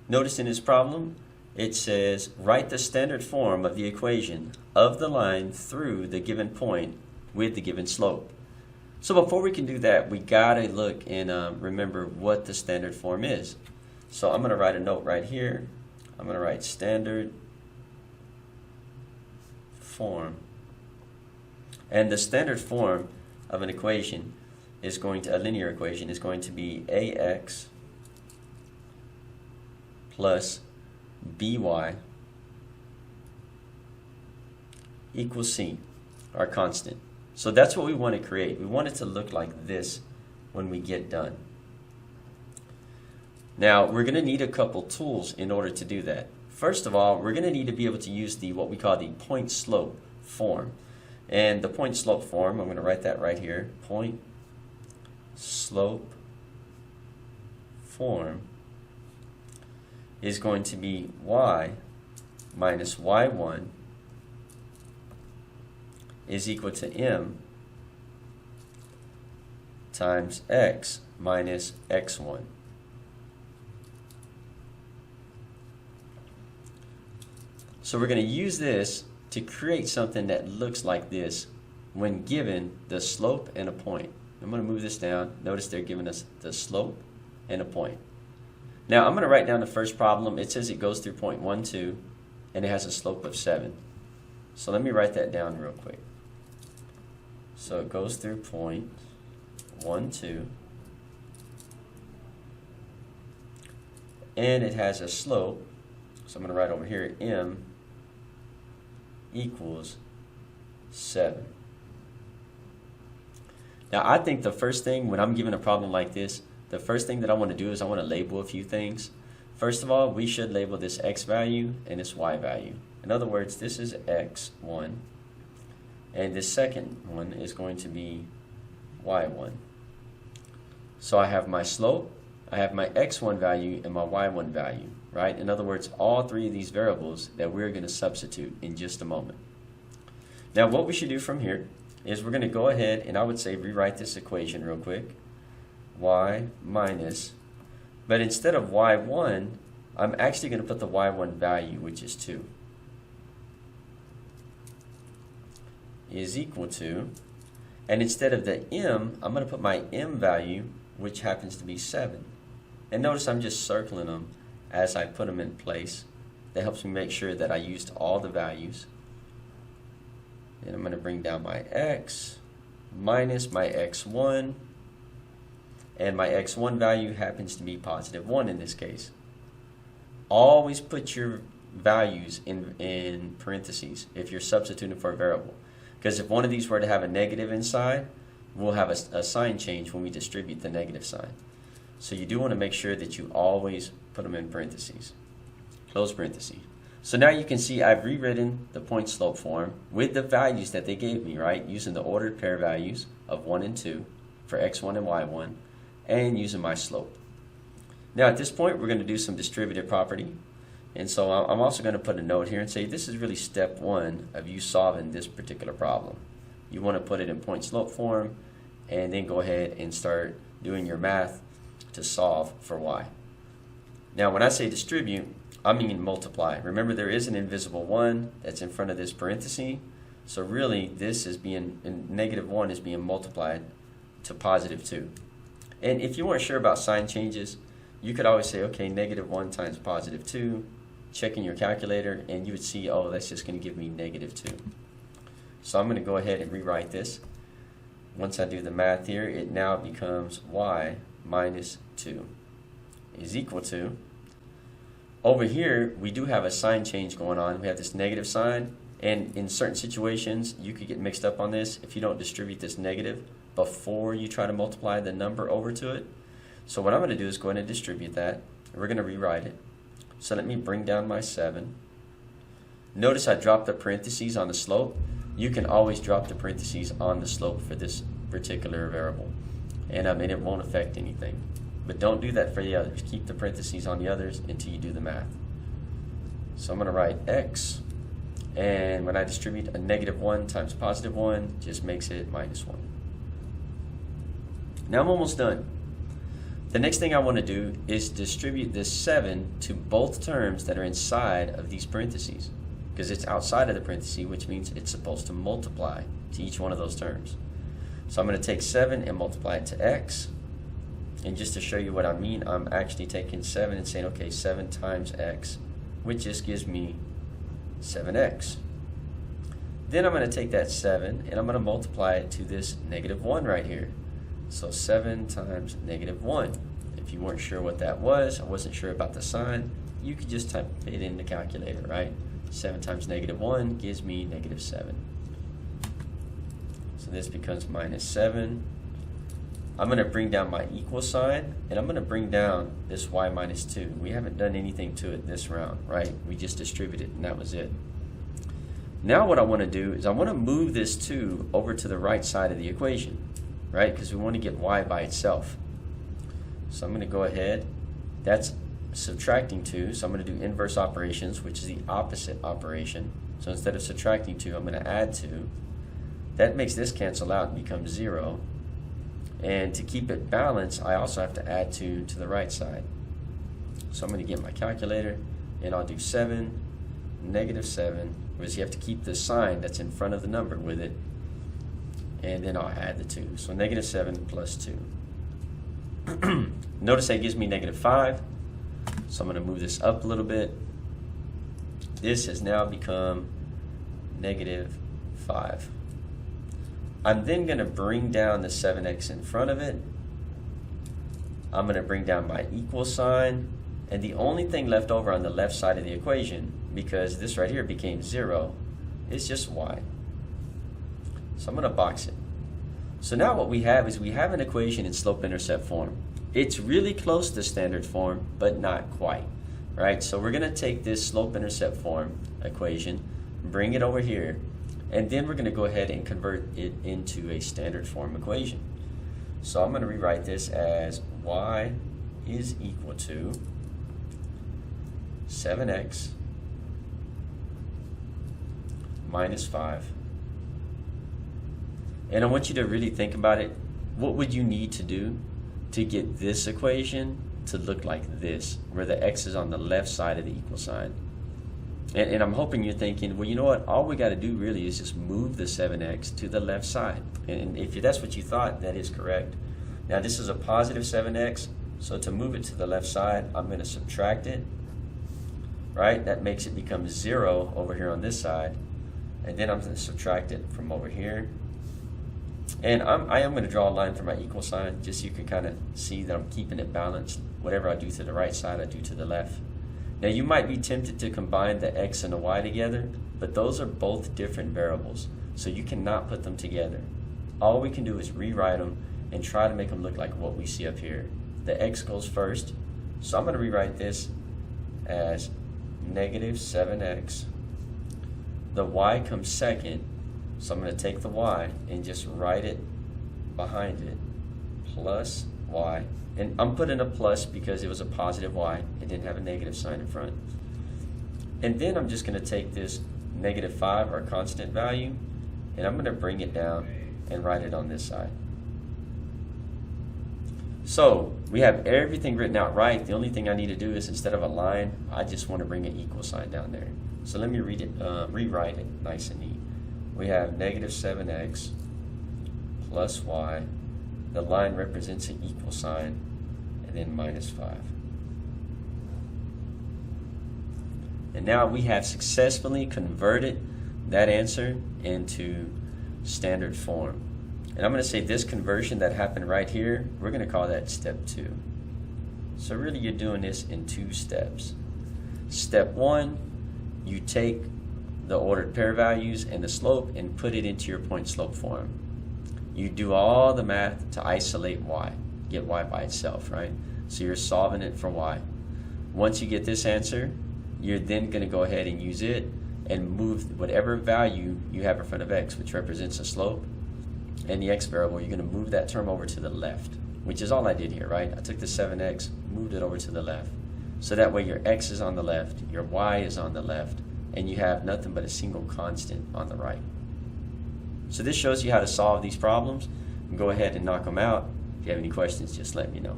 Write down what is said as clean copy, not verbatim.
Notice in this problem, it says write the standard form of the equation of the line through the given point with the given slope. So before we can do that, we gotta look and remember what the standard form is. So I'm gonna write a note right here. I'm gonna write standard form. And the standard form of an equation is going to, a linear equation is going to be ax plus by equals c, our constant. So that's what we want to create. We want it to look like this when we get done. Now we're going to need a couple tools in order to do that. First of all, we're going to need to be able to use the what we call the point slope form. And the point slope form, I'm going to write that right here. Point slope form is going to be y minus y1 is equal to m times x minus x1. So we're going to use this to create something that looks like this when given the slope and a point. I'm going to move this down. Notice they're giving us the slope and a point. Now I'm going to write down the first problem. It says it goes through point 1, 2, and it has a slope of 7. So let me write that down real quick. So it goes through point 1, 2, and it has a slope. So I'm going to write over here m equals 7. Now I think the first thing when I'm given a problem like this, the first thing that I want to do is I want to label a few things. First of all, we should label this x value and this y value. In other words, this is x1, and this second one is going to be y1. So I have my slope, I have my x1 value, and my y1 value, right? In other words, all three of these variables that we're going to substitute in just a moment. Now what we should do from here is we're going to go ahead and I would say rewrite this equation real quick. Y minus, but instead of y1, I'm actually going to put the y1 value, which is 2, is equal to, and instead of the m, I'm going to put my m value, which happens to be 7. And notice I'm just circling them as I put them in place. That helps me make sure that I used all the values. And I'm going to bring down my x minus my x1, and my x1 value happens to be positive 1 in this case. Always put your values in parentheses if you're substituting for a variable. Because if one of these were to have a negative inside, we'll have a sign change when we distribute the negative sign. So you do want to make sure that you always put them in parentheses. Close parentheses. So now you can see I've rewritten the point slope form with the values that they gave me, right? Using the ordered pair values of 1 and 2 for x1 and y1, and using my slope. Now at this point we're going to do some distributive property, and so I'm also going to put a note here and say this is really step 1 of you solving this particular problem. You want to put it in point slope form and then go ahead and start doing your math to solve for y. Now when I say distribute, I mean multiply. Remember there is an invisible 1 that's in front of this parenthesis, so really this is being, negative 1 is being multiplied to positive 2. And if you weren't sure about sign changes, you could always say, okay, negative 1 times positive 2, check in your calculator, and you would see, oh, that's just going to give me negative 2. So I'm going to go ahead and rewrite this. Once I do the math here, it now becomes y minus 2 is equal to, over here, we do have a sign change going on. We have this negative sign, and in certain situations, you could get mixed up on this if you don't distribute this negative before you try to multiply the number over to it. So what I'm going to do is go ahead and distribute that, and we're going to rewrite it. So let me bring down my 7. Notice I dropped the parentheses on the slope. You can always drop the parentheses on the slope for this particular variable, and it won't affect anything. But don't do that for the others. Keep the parentheses on the others until you do the math. So I'm going to write x, and when I distribute a negative 1 times positive 1, just makes it minus 1. Now I'm almost done. The next thing I want to do is distribute this 7 to both terms that are inside of these parentheses, because it's outside of the parentheses, which means it's supposed to multiply to each one of those terms. So I'm going to take 7 and multiply it to x. And just to show you what I mean, I'm actually taking 7 and saying, okay, 7 times x, which just gives me 7x. Then I'm going to take that 7 and I'm going to multiply it to this -1 right here. So 7 times -1. If you weren't sure what that was, I wasn't sure about the sign, you could just type it in the calculator, right? 7 times -1 gives me -7. So this becomes -7. I'm going to bring down my equal sign, and I'm going to bring down this y minus 2. We haven't done anything to it this round, right? We just distributed, and that was it. Now what I want to do is I want to move this 2 over to the right side of the equation, right? Because we want to get y by itself. So I'm going to go ahead. That's subtracting 2, so I'm going to do inverse operations, which is the opposite operation. So instead of subtracting 2, I'm going to add 2. That makes this cancel out and become 0. And to keep it balanced, I also have to add 2 to the right side. So I'm going to get my calculator, and I'll do 7, -7, whereas you have to keep the sign that's in front of the number with it, and then I'll add the 2. So -7 plus 2. Notice that gives me -5, so I'm going to move this up a little bit. This has now become -5. I'm then going to bring down the 7x in front of it. I'm going to bring down my equal sign, and the only thing left over on the left side of the equation, because this right here became 0, is just y. So I'm going to box it. So now what we have is we have an equation in slope-intercept form. It's really close to standard form, but not quite, right? So we're going to take this slope-intercept form equation, bring it over here, and then we're going to go ahead and convert it into a standard form equation. So I'm going to rewrite this as y is equal to 7x minus 5. And I want you to really think about it. What would you need to do to get this equation to look like this, where the x is on the left side of the equal sign? And I'm hoping you're thinking, well, you know what? All we got to do really is just move the 7x to the left side. And if that's what you thought, that is correct. Now, this is a positive 7x, so to move it to the left side, I'm going to subtract it, right? That makes it become 0 over here on this side. And then I'm going to subtract it from over here. And I am going to draw a line for my equal sign, just so you can kind of see that I'm keeping it balanced. Whatever I do to the right side, I do to the left. Now you might be tempted to combine the x and the y together, but those are both different variables, so you cannot put them together. All we can do is rewrite them and try to make them look like what we see up here. The x goes first, so I'm going to rewrite this as -7x. The y comes second, so I'm going to take the y and just write it behind it, plus y. And I'm putting a plus because it was a positive y. It didn't have a negative sign in front. And then I'm just going to take this -5, our constant value, and I'm going to bring it down and write it on this side. So we have everything written out right. The only thing I need to do is, instead of a line, I just want to bring an equal sign down there. So let me rewrite it nice and neat. We have -7x plus y. The line represents an equal sign, and then -5. And now we have successfully converted that answer into standard form. And I'm going to say this conversion that happened right here, we're going to call that step 2. So really you're doing this in 2 steps. Step 1, you take the ordered pair values and the slope and put it into your point slope form. You do all the math to isolate y, get y by itself, right? So you're solving it for y. Once you get this answer, you're then going to go ahead and use it and move whatever value you have in front of x, which represents a slope, and the x variable, you're going to move that term over to the left, which is all I did here, right? I took the 7x, moved it over to the left. So that way your x is on the left, your y is on the left, and you have nothing but a single constant on the right. So this shows you how to solve these problems. Go ahead and knock them out. If you have any questions, just let me know.